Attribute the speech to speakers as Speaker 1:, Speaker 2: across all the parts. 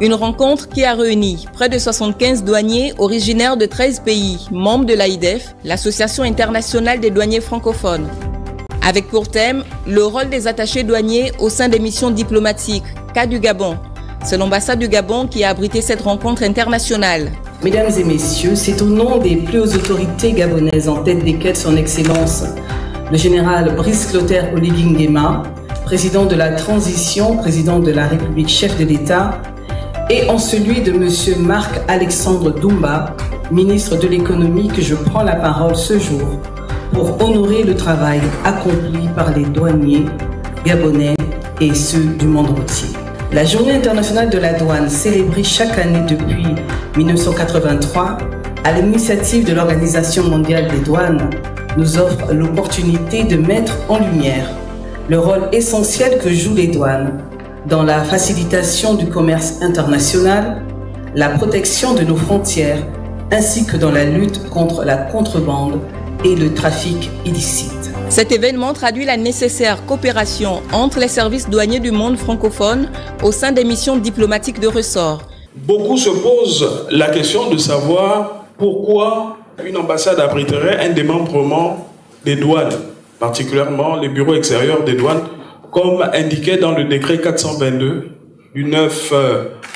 Speaker 1: Une rencontre qui a réuni près de 75 douaniers originaires de 13 pays, membres de l'AIDEF, l'Association internationale des douaniers francophones. Avec pour thème, le rôle des attachés douaniers au sein des missions diplomatiques, cas du Gabon. C'est l'ambassade du Gabon qui a abrité cette rencontre internationale.
Speaker 2: Mesdames et messieurs, c'est au nom des plus hautes autorités gabonaises, en tête desquelles son Excellence, le général Brice Clotaire Oligui Nguema, président de la transition, président de la République, chef de l'État, et en celui de M. Marc-Alexandre Doumba, ministre de l'économie, que je prends la parole ce jour pour honorer le travail accompli par les douaniers gabonais et ceux du monde entier. La Journée internationale de la douane, célébrée chaque année depuis 1983, à l'initiative de l'Organisation mondiale des douanes, nous offre l'opportunité de mettre en lumière le rôle essentiel que jouent les douanes dans la facilitation du commerce international, la protection de nos frontières, ainsi que dans la lutte contre la contrebande et le trafic illicite.
Speaker 1: Cet événement traduit la nécessaire coopération entre les services douaniers du monde francophone au sein des missions diplomatiques de ressort.
Speaker 3: Beaucoup se posent la question de savoir pourquoi une ambassade abriterait un démembrement des douanes, particulièrement les bureaux extérieurs des douanes, comme indiqué dans le décret 422 du 9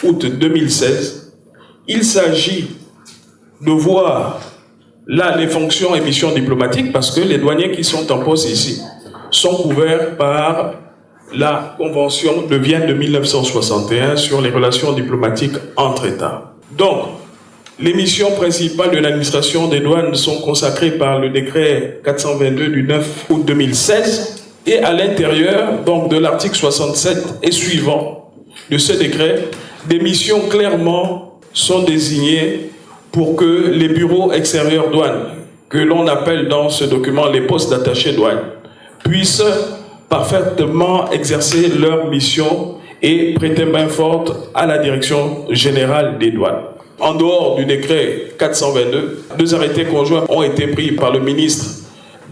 Speaker 3: août 2016. Il s'agit de voir là les fonctions et missions diplomatiques, parce que les douaniers qui sont en poste ici sont couverts par la Convention de Vienne de 1961 sur les relations diplomatiques entre États. Donc, les missions principales de l'administration des douanes sont consacrées par le décret 422 du 9 août 2016. Et à l'intérieur donc de l'article 67 et suivant de ce décret, des missions clairement sont désignées pour que les bureaux extérieurs douanes, que l'on appelle dans ce document les postes d'attachés douane, puissent parfaitement exercer leur mission et prêter main forte à la direction générale des douanes. En dehors du décret 422, deux arrêtés conjoints ont été pris par le ministre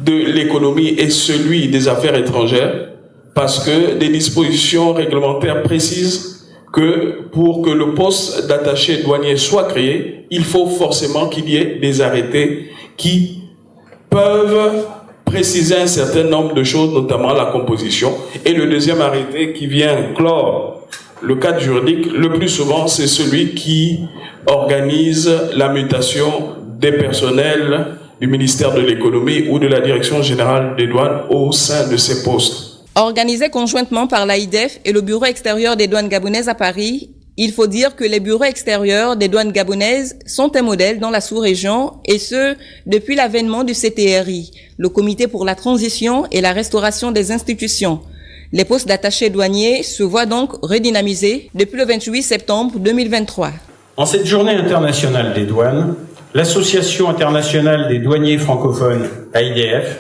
Speaker 3: de l'économie et celui des affaires étrangères, parce que des dispositions réglementaires précisent que pour que le poste d'attaché douanier soit créé, il faut forcément qu'il y ait des arrêtés qui peuvent préciser un certain nombre de choses, notamment la composition. Et le deuxième arrêté qui vient clore le cadre juridique, le plus souvent, c'est celui qui organise la mutation des personnels du ministère de l'économie ou de la direction générale des douanes au sein de ces postes.
Speaker 1: Organisé conjointement par l'AIDEF et le bureau extérieur des douanes gabonaises à Paris, il faut dire que les bureaux extérieurs des douanes gabonaises sont un modèle dans la sous-région, et ce, depuis l'avènement du CTRI, le Comité pour la transition et la restauration des institutions. Les postes d'attachés douaniers se voient donc redynamisés depuis le 28 septembre 2023.
Speaker 4: En cette journée internationale des douanes, l'Association internationale des douaniers francophones, AIDF,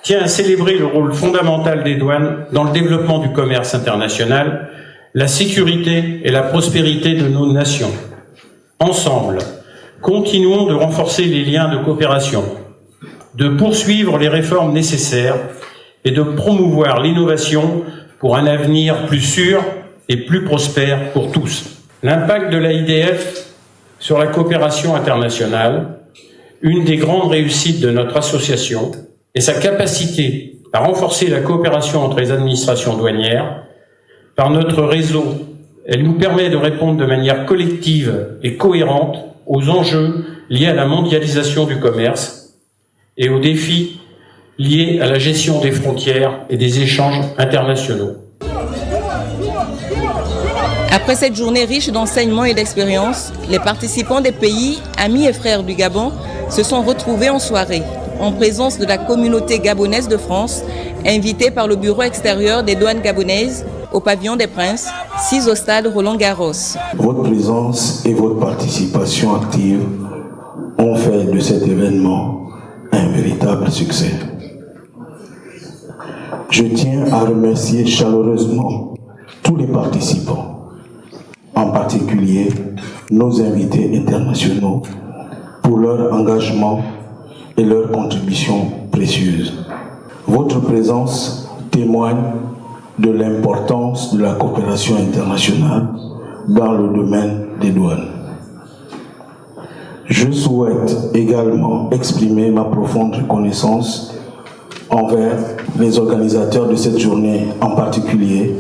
Speaker 4: tient à célébrer le rôle fondamental des douanes dans le développement du commerce international, la sécurité et la prospérité de nos nations. Ensemble, continuons de renforcer les liens de coopération, de poursuivre les réformes nécessaires et de promouvoir l'innovation pour un avenir plus sûr et plus prospère pour tous. L'impact de l'AIDF sur la coopération internationale, une des grandes réussites de notre association, est sa capacité à renforcer la coopération entre les administrations douanières. Par notre réseau, elle nous permet de répondre de manière collective et cohérente aux enjeux liés à la mondialisation du commerce et aux défis liés à la gestion des frontières et des échanges internationaux.
Speaker 1: Après cette journée riche d'enseignements et d'expériences, les participants des pays, amis et frères du Gabon, se sont retrouvés en soirée, en présence de la communauté gabonaise de France, invitée par le bureau extérieur des douanes gabonaises, au pavillon des Princes, 6 au stade Roland-Garros.
Speaker 5: Votre présence et votre participation active ont fait de cet événement un véritable succès. Je tiens à remercier chaleureusement tous les participants, en particulier nos invités internationaux, pour leur engagement et leur contribution précieuse. Votre présence témoigne de l'importance de la coopération internationale dans le domaine des douanes. Je souhaite également exprimer ma profonde reconnaissance envers les organisateurs de cette journée, en particulier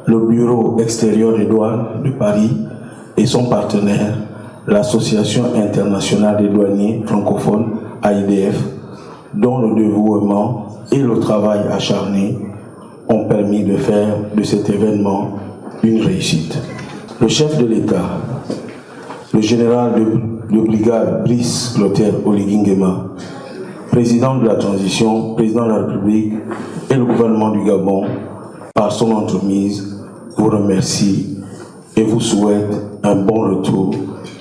Speaker 5: le Bureau extérieur des douanes de Paris et son partenaire, l'Association internationale des douaniers francophones, AIDF, dont le dévouement et le travail acharné ont permis de faire de cet événement une réussite. Le chef de l'État, le général de brigade Brice Clotaire Oligui Nguema, président de la transition, président de la République et le gouvernement du Gabon, par son entremise, vous remercie et vous souhaite un bon retour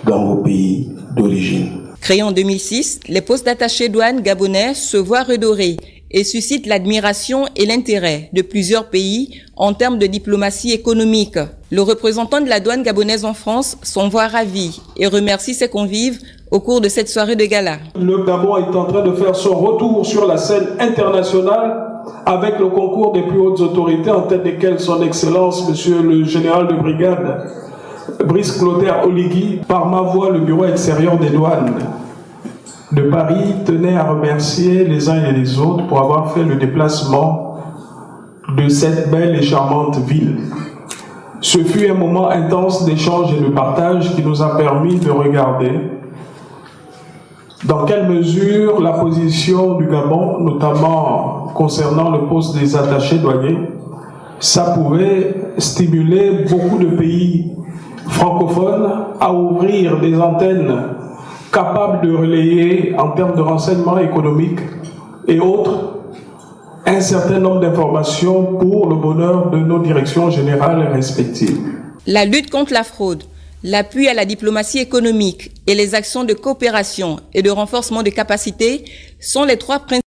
Speaker 5: dans vos pays d'origine.
Speaker 1: Créé en 2006, les postes d'attaché douane gabonais se voient redorés et suscitent l'admiration et l'intérêt de plusieurs pays en termes de diplomatie économique. Le représentant de la douane gabonaise en France s'en voit ravi et remercie ses convives au cours de cette soirée de gala.
Speaker 3: Le Gabon est en train de faire son retour sur la scène internationale avec le concours des plus hautes autorités, en tête desquelles son Excellence, Monsieur le Général de Brigade Brice Clotaire Oligui. Par ma voix, le Bureau extérieur des douanes de Paris tenait à remercier les uns et les autres pour avoir fait le déplacement de cette belle et charmante ville. Ce fut un moment intense d'échange et de partage qui nous a permis de regarder dans quelle mesure la position du Gabon, notamment concernant le poste des attachés douaniers, ça pouvait stimuler beaucoup de pays francophones à ouvrir des antennes capables de relayer en termes de renseignements économiques et autres un certain nombre d'informations pour le bonheur de nos directions générales respectives.
Speaker 1: La lutte contre la fraude, l'appui à la diplomatie économique et les actions de coopération et de renforcement de capacités sont les trois principes